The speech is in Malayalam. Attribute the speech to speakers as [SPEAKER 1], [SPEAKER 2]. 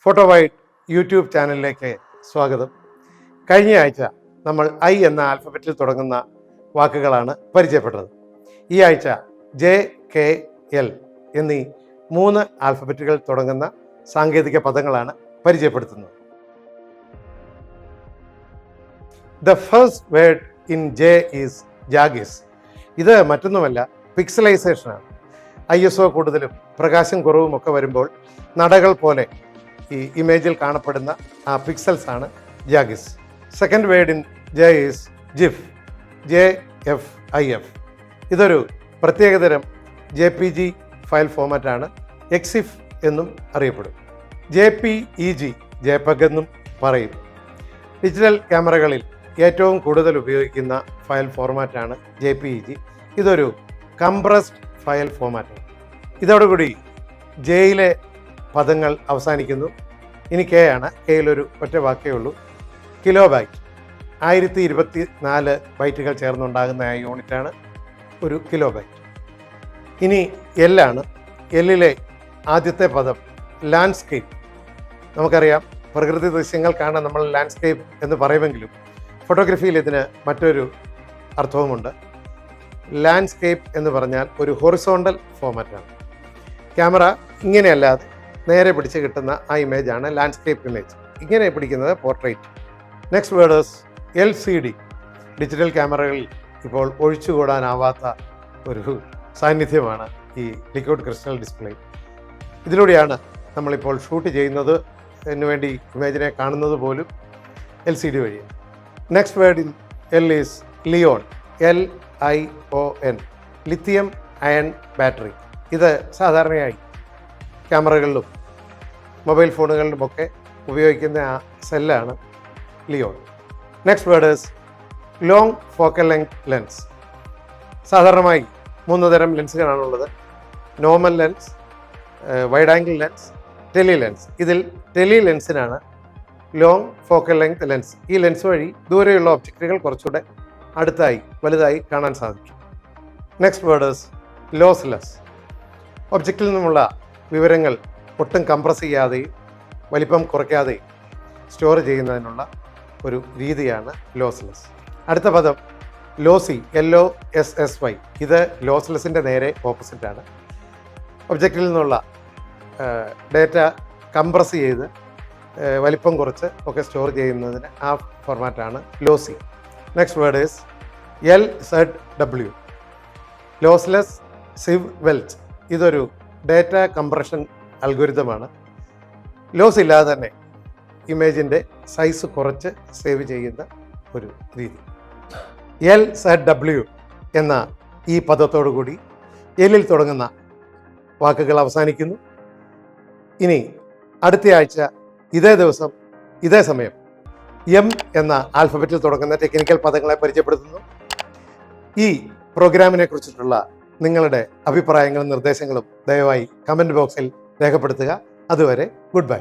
[SPEAKER 1] ഫോട്ടോവൈറ്റ് യൂട്യൂബ് ചാനലിലേക്ക് സ്വാഗതം. കഴിഞ്ഞ ആഴ്ച നമ്മൾ ഐ എന്ന ആൽഫബറ്റിൽ തുടങ്ങുന്ന വാക്കുകളാണ് പരിചയപ്പെട്ടത്. ഈ ആഴ്ച ജെ, കെ, എൽ എന്നീ 3 ആൽഫബറ്റുകൾ തുടങ്ങുന്ന സാങ്കേതിക പദങ്ങളാണ് പരിചയപ്പെടുത്തുന്നത്. The first word in J is jaggies. ഇത് മറ്റൊന്നുമല്ല, പിക്സലൈസേഷനാണ്. ISO കൂടുതലും പ്രകാശം കുറവും ഒക്കെ വരുമ്പോൾ നടകൾ പോലെ ഈ ഇമേജിൽ കാണപ്പെടുന്ന ആ പിക്സൽസ് ആണ് jaggies. Second word in J is GIF, JFIF. ഇതൊരു പ്രത്യേകതരം JPG ഫയൽ ഫോമാറ്റാണ്. എക്സിഫ് എന്നും അറിയപ്പെടും. JPEG, JPEG എന്നും പറയും. ഡിജിറ്റൽ ക്യാമറകളിൽ ഏറ്റവും കൂടുതൽ ഉപയോഗിക്കുന്ന ഫയൽ ഫോർമാറ്റാണ് JPEG. ഇതൊരു കംപ്രസ്ഡ് ഫയൽ ഫോമാറ്റാണ്. ഇതോടുകൂടി ജെയിലെ പദങ്ങൾ അവസാനിക്കുന്നു. ഇനി കെ ആണ്. കെയിലൊരു ഒറ്റ വാക്കേ ഉള്ളൂ, കിലോ ബൈറ്റ്. 1024 ബൈറ്റുകൾ ചേർന്നുണ്ടാകുന്ന ആ യൂണിറ്റാണ് ഒരു കിലോ ബൈറ്റ്. ഇനി എല്ലാണ്. എല്ലിലെ ആദ്യത്തെ പദം ലാൻഡ്സ്കേപ്പ്. നമുക്കറിയാം, പ്രകൃതി ദൃശ്യങ്ങൾ കാണാൻ നമ്മൾ ലാൻഡ്സ്കേപ്പ് എന്ന് പറയുമെങ്കിലും ഫോട്ടോഗ്രാഫിയിൽ ഇതിന് മറ്റൊരു അർത്ഥവുമുണ്ട്. ലാൻഡ്സ്കേപ്പ് എന്ന് പറഞ്ഞാൽ ഒരു ഹൊറിസോണ്ടൽ ഫോമാറ്റാണ്. ക്യാമറ ഇങ്ങനെയല്ലാതെ നേരെ പിടിച്ച് കിട്ടുന്ന ആ ഇമേജാണ് ലാൻഡ്സ്കേപ്പ് ഇമേജ്. ഇങ്ങനെ പിടിക്കുന്നത് portrait. Next word is LCD. Digital ക്യാമറകളിൽ ഇപ്പോൾ ഒഴിച്ചുകൂടാനാവാത്ത ഒരു സാന്നിധ്യമാണ് ഈ ലിക്വിഡ് ക്രിസ്റ്റൽ ഡിസ്പ്ലേ. ഇതിലൂടെയാണ് നമ്മളിപ്പോൾ ഷൂട്ട് ചെയ്യുന്നത് വേണ്ടി ഇമേജിനെ കാണുന്നത് പോലും LCD വഴിയാണ്. Next word in L is lion, LION, lithium ion battery. ഇത് സാധാരണയായി ക്യാമറകളിലും മൊബൈൽ ഫോണുകളിലുമൊക്കെ ഉപയോഗിക്കുന്ന ആ സെല്ലാണ് lion. Next word is long focal length lens. സാധാരണമായി 3 തരം ലെൻസുകളാണുള്ളത്: normal lens, wide angle lens, tele lens. ഇതിൽ ടെലി ലെൻസിനാണ് ലോങ് ഫോക്കൽ ലെങ്ത് ലെൻസ്. ഈ ലെൻസ് വഴി ദൂരെയുള്ള ഒബ്ജക്റ്റുകൾ കുറച്ചുകൂടെ അടുത്തായി വലുതായി കാണാൻ സാധിക്കും. Next word is lossless. ഒബ്ജക്റ്റിൽ നിന്നുമുള്ള വിവരങ്ങൾ ഒട്ടും കംപ്രസ് ചെയ്യാതെയും വലിപ്പം കുറയ്ക്കാതെയും സ്റ്റോർ ചെയ്യുന്നതിനുള്ള ഒരു രീതിയാണ് ലോസ്ലെസ്. അടുത്ത പദം ലോസി, LOSSY. ഇത് ലോസ്ലെസ്സിൻ്റെ നേരെ ഓപ്പോസിറ്റാണ്. ഒബ്ജക്റ്റിൽ നിന്നുള്ള ഡേറ്റ കംപ്രസ് ചെയ്ത് വലിപ്പം കുറച്ച് ഒക്കെ സ്റ്റോർ ചെയ്യുന്നതിന് ആ ഫോർമാറ്റാണ് lossy. Next word is LZW, lossless Ziv Welch. ഇതൊരു ഡേറ്റ കംപ്രഷൻ അൽഗോരിതമാണ്. ലോസ് ഇല്ലാതെ തന്നെ ഇമേജിൻ്റെ സൈസ് കുറച്ച് സേവ് ചെയ്യുന്ന ഒരു രീതി. LZW എന്ന ഈ പദത്തോടു കൂടി എല്ലിൽ തുടങ്ങുന്ന വാക്കുകൾ അവസാനിക്കുന്നു. ഇനി അടുത്ത ആഴ്ച ഇതേ ദിവസം ഇതേ സമയം M എന്ന ആൽഫബറ്റിൽ തുടങ്ങുന്ന ടെക്നിക്കൽ പദങ്ങളെ പരിചയപ്പെടുത്തുന്നു. ഈ പ്രോഗ്രാമിനെ കുറിച്ചിട്ടുള്ള നിങ്ങളുടെ അഭിപ്രായങ്ങളും നിർദ്ദേശങ്ങളും ദയവായി കമൻറ്റ് ബോക്സിൽ രേഖപ്പെടുത്തുക. അതുവരെ ഗുഡ് ബൈ.